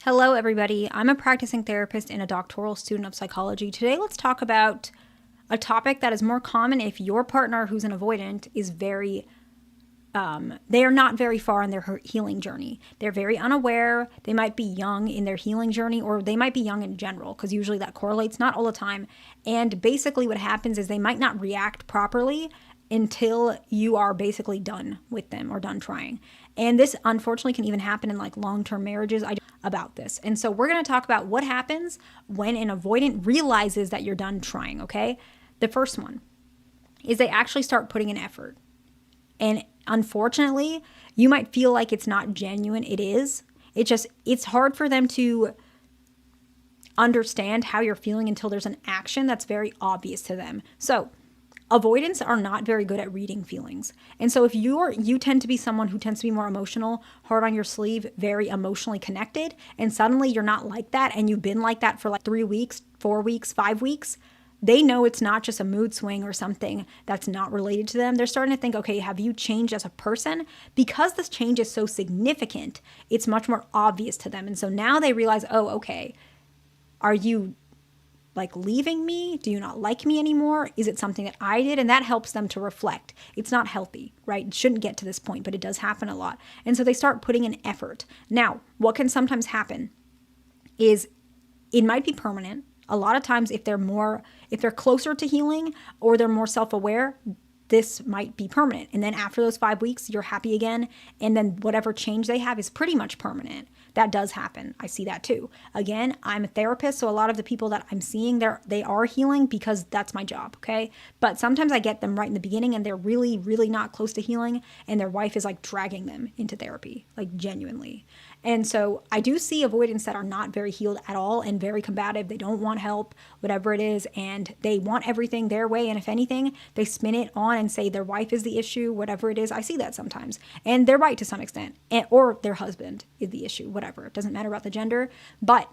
Hello, everybody. I'm a practicing therapist and a doctoral student of psychology. Today, let's talk about a topic that is more common if your partner who's an avoidant is they are not very far in their healing journey. They're very unaware. They might be young in their healing journey, or they might be young in general, because usually that correlates, not all the time. And basically what happens is they might not react properly until you are basically done with them or done trying. And this unfortunately can even happen in like long-term marriages. About this. And so we're going to talk about what happens when an avoidant realizes that you're done trying, okay? The first one is they actually start putting in effort. And unfortunately, you might feel like it's not genuine. It is. It's hard for them to understand how you're feeling until there's an action that's very obvious to them. So avoidants are not very good at reading feelings. And so if you tend to be someone who tends to be more emotional, hard on your sleeve, very emotionally connected, and suddenly you're not like that and you've been like that for like 3 weeks, 4 weeks, 5 weeks, they know it's not just a mood swing or something that's not related to them. They're starting to think, okay, have you changed as a person? Because this change is so significant, it's much more obvious to them. And so now they realize, oh, okay, are you like leaving me? Do you not like me anymore? Is it something that I did? And that helps them to reflect. It's not healthy, right? It shouldn't get to this point, but it does happen a lot. And so they start putting in effort. Now, what can sometimes happen is it might be permanent. A lot of times if they're closer to healing or they're more self-aware, this might be permanent. And then after those 5 weeks, you're happy again. And then whatever change they have is pretty much permanent. That does happen. I see that too. Again, I'm a therapist, so a lot of the people that I'm seeing, they are healing because that's my job, okay? But sometimes I get them right in the beginning and they're really, really not close to healing and their wife is like dragging them into therapy, like genuinely. And so I do see avoidants that are not very healed at all and very combative. They don't want help, whatever it is, and they want everything their way. And if anything, they spin it on and say their wife is the issue, whatever it is. I see that sometimes. And they're right to some extent. or their husband is the issue, whatever. It doesn't matter about the gender. But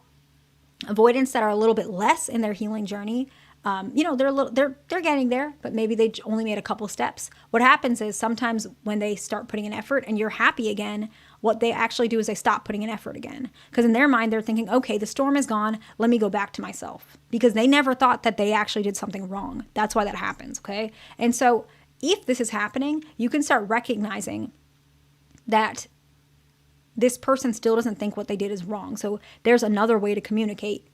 avoidants that are a little bit less in their healing journey, they're getting there, but maybe they only made a couple steps. What happens is sometimes when they start putting in effort and you're happy again, what they actually do is they stop putting in effort again. Because in their mind, they're thinking, okay, the storm is gone. Let me go back to myself. Because they never thought that they actually did something wrong. That's why that happens, okay? And so if this is happening, you can start recognizing that this person still doesn't think what they did is wrong. So there's another way to communicate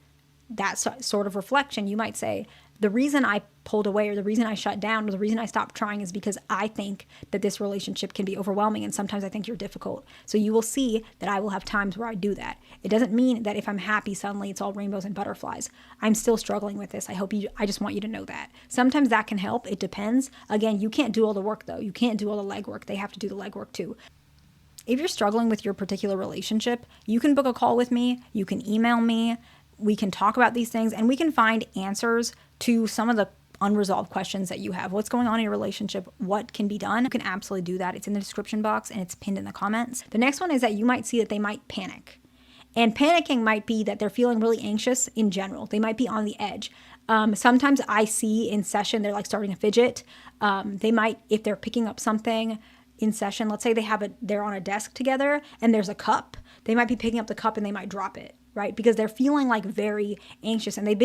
that sort of reflection. You might say, the reason I pulled away or the reason I shut down or the reason I stopped trying is because I think that this relationship can be overwhelming and sometimes I think you're difficult. So you will see that I will have times where I do that. It doesn't mean that if I'm happy, suddenly it's all rainbows and butterflies. I'm still struggling with this. I just want you to know that. Sometimes that can help. It depends. Again, you can't do all the work though. You can't do all the legwork. They have to do the legwork too. If you're struggling with your particular relationship, you can book a call with me. You can email me. We can talk about these things and we can find answers to some of the unresolved questions that you have. What's going on in your relationship? What can be done? You can absolutely do that. It's in the description box and it's pinned in the comments. The next one is that you might see that they might panic. And panicking might be that they're feeling really anxious in general. They might be on the edge. Sometimes I see in session, they're like starting to fidget. They might, if they're picking up something in session, let's say they're on a desk together and there's a cup, they might be picking up the cup and they might drop it. Right? Because they're feeling like very anxious and they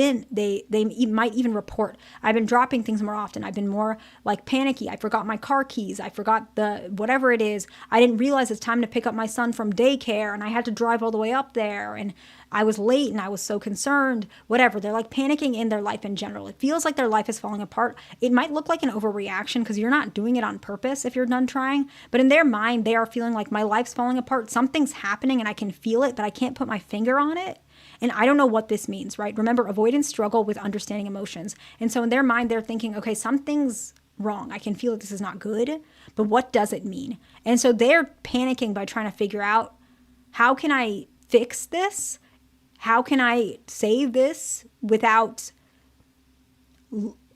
might even report, I've been dropping things more often. I've been more like panicky. I forgot my car keys. I forgot whatever it is. I didn't realize it's time to pick up my son from daycare and I had to drive all the way up there and I was late and I was so concerned, whatever. They're like panicking in their life in general. It feels like their life is falling apart. It might look like an overreaction because you're not doing it on purpose if you're done trying, but in their mind, they are feeling like my life's falling apart. Something's happening and I can feel it, but I can't put my finger on it. And I don't know what this means, right? Remember, avoidants struggle with understanding emotions. And so in their mind, they're thinking, okay, something's wrong. I can feel that this is not good, but what does it mean? And so they're panicking by trying to figure out, how can I fix this? How can I save this without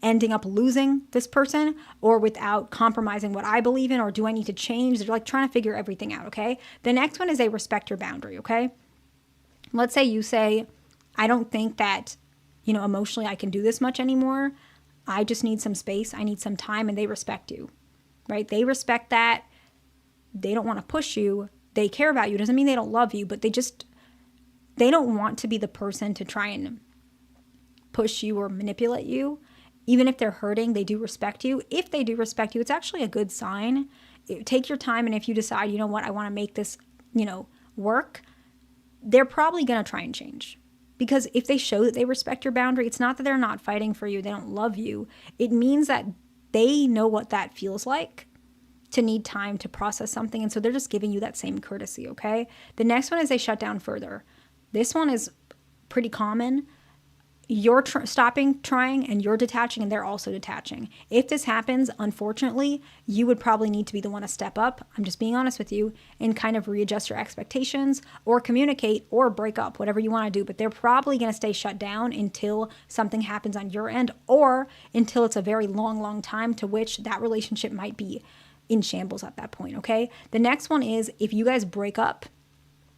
ending up losing this person or without compromising what I believe in, or do I need to change? They're like trying to figure everything out, okay? The next one is they respect your boundary, okay? Let's say you say, I don't think that, emotionally I can do this much anymore. I just need some space. I need some time, and they respect you, right? They respect that. They don't want to push you. They care about you. It doesn't mean they don't love you, but they don't want to be the person to try and push you or manipulate you. Even if they're hurting, they do respect you. If they do respect you, it's actually a good sign. Take your time, and if you decide, you know what, I want to make this, work, they're probably going to try and change. Because if they show that they respect your boundary, it's not that they're not fighting for you, they don't love you. It means that they know what that feels like to need time to process something, and so they're just giving you that same courtesy, okay? The next one is they shut down further. This one is pretty common. You're stopping trying and you're detaching, and they're also detaching. If this happens, unfortunately, you would probably need to be the one to step up. I'm just being honest with you, and kind of readjust your expectations or communicate or break up, whatever you want to do. But they're probably going to stay shut down until something happens on your end, or until it's a very long, long time, to which that relationship might be in shambles at that point, okay? The next one is if you guys break up,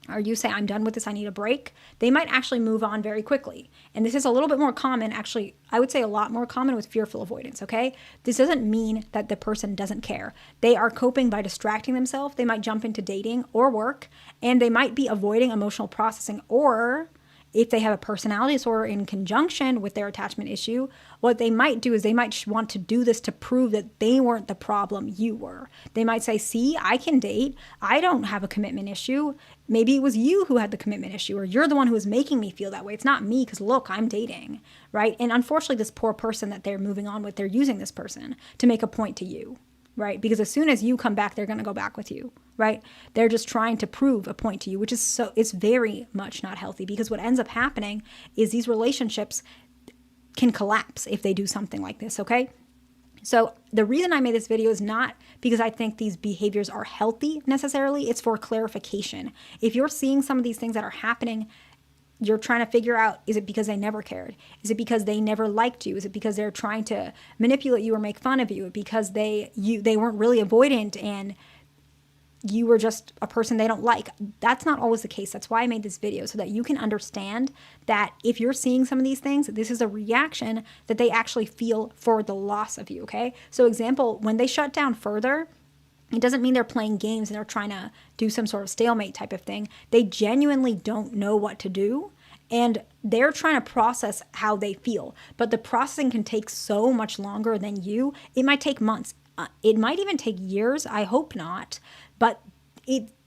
or you say, I'm done with this, I need a break, they might actually move on very quickly. And this is a little bit more common, actually, I would say a lot more common with fearful avoidance, okay? This doesn't mean that the person doesn't care. They are coping by distracting themselves. They might jump into dating or work, and they might be avoiding emotional processing, or if they have a personality disorder in conjunction with their attachment issue, what they might do is they might want to do this to prove that they weren't the problem, you were. They might say, see, I can date. I don't have a commitment issue. Maybe it was you who had the commitment issue, or you're the one who was making me feel that way. It's not me, because look, I'm dating, right? And unfortunately, this poor person that they're moving on with, they're using this person to make a point to you, right? Because as soon as you come back, they're going to go back with you, right? They're just trying to prove a point to you, which is it's very much not healthy, because what ends up happening is these relationships can collapse if they do something like this, okay? So the reason I made this video is not because I think these behaviors are healthy necessarily. It's for clarification. If you're seeing some of these things that are happening, you're trying to figure out, is it because they never cared? Is it because they never liked you? Is it because they're trying to manipulate you or make fun of you? Because they weren't really avoidant and you were just a person they don't like? That's not always the case. That's why I made this video, so that you can understand that if you're seeing some of these things, this is a reaction that they actually feel for the loss of you, okay? So example, when they shut down further, it doesn't mean they're playing games and they're trying to do some sort of stalemate type of thing. They genuinely don't know what to do, and they're trying to process how they feel. But the processing can take so much longer than you. It might take months. It might even take years. I hope not. But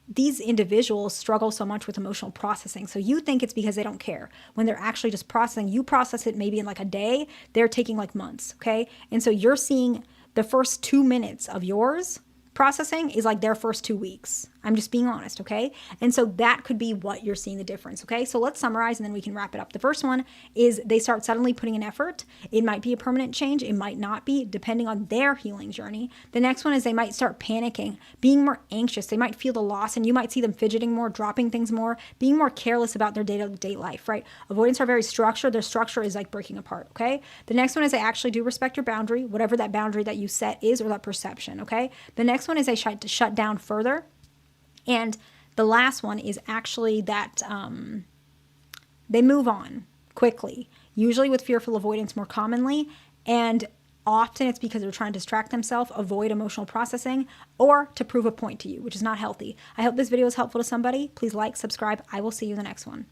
these individuals struggle so much with emotional processing. So you think it's because they don't care, when they're actually just processing. You process it maybe in like a day. They're taking like months, okay? And so you're seeing the first 2 minutes of yours processing is like their first 2 weeks. I'm just being honest, okay? And so that could be what you're seeing the difference, okay? So let's summarize and then we can wrap it up. The first one is they start suddenly putting in effort. It might be a permanent change. It might not be, depending on their healing journey. The next one is they might start panicking, being more anxious. They might feel the loss, and you might see them fidgeting more, dropping things more, being more careless about their day-to-day life, right? Avoidants are very structured. Their structure is like breaking apart, okay? The next one is they actually do respect your boundary, whatever that boundary that you set is, or that perception, okay? The next one is they shut down further. And the last one is actually that they move on quickly, usually with fearful avoidance more commonly. And often it's because they're trying to distract themselves, avoid emotional processing, or to prove a point to you, which is not healthy. I hope this video is helpful to somebody. Please like, subscribe. I will see you in the next one.